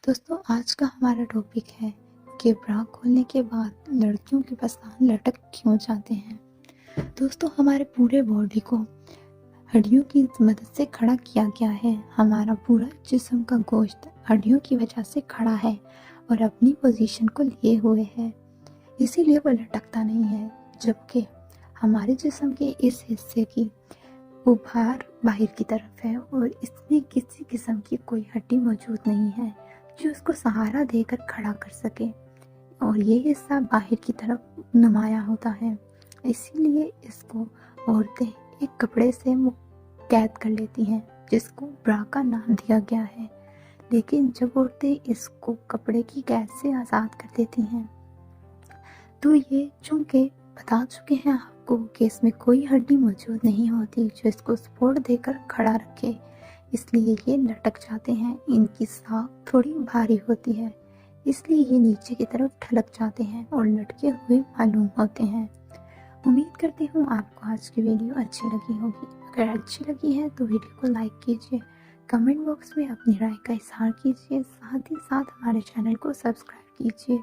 دوستوں آج کا ہمارا ٹاپک ہے کہ برا کھولنے کے بعد لڑکیوں کے پستان لٹک کیوں جاتے ہیں۔ دوستوں ہمارے پورے باڈی کو ہڈیوں کی مدد سے کھڑا کیا گیا ہے۔ ہمارا پورا جسم کا گوشت ہڈیوں کی وجہ سے کھڑا ہے اور اپنی پوزیشن کو لیے ہوئے ہے، اسی لیے وہ لٹکتا نہیں ہے، جبکہ ہمارے جسم کے اس حصے کی ابھار باہر کی طرف ہے اور اس میں کسی قسم کی کوئی ہڈی موجود نہیں ہے جو اس کو سہارا دے کر کھڑا کر سکے، اور یہ حصہ باہر کی طرف نمایاں ہوتا ہے۔ اسی لیے اس کو عورتیں ایک کپڑے سے قید کر لیتی ہیں جس کو برا کا نام دیا گیا ہے، لیکن جب عورتیں اس کو کپڑے کی قید سے آزاد کر دیتی ہیں تو یہ چونکہ بتا چکے ہیں آپ کو کہ اس میں کوئی ہڈی موجود نہیں ہوتی جو اس کو سپورٹ دے کر کھڑا رکھے، اس لیے یہ لٹک جاتے ہیں۔ ان کی ساکھ تھوڑی بھاری ہوتی ہے، اس لیے یہ نیچے کی طرف ڈھلک جاتے ہیں اور لٹکے ہوئے معلوم ہوتے ہیں۔ امید کرتی ہوں آپ کو آج کی ویڈیو اچھی لگی ہوگی۔ اگر اچھی لگی ہے تو ویڈیو کو لائک کیجیے، کمنٹ باکس میں اپنی رائے کا اظہار کیجیے، ساتھ ہی ساتھ ہمارے چینل کو سبسکرائب کیجیے۔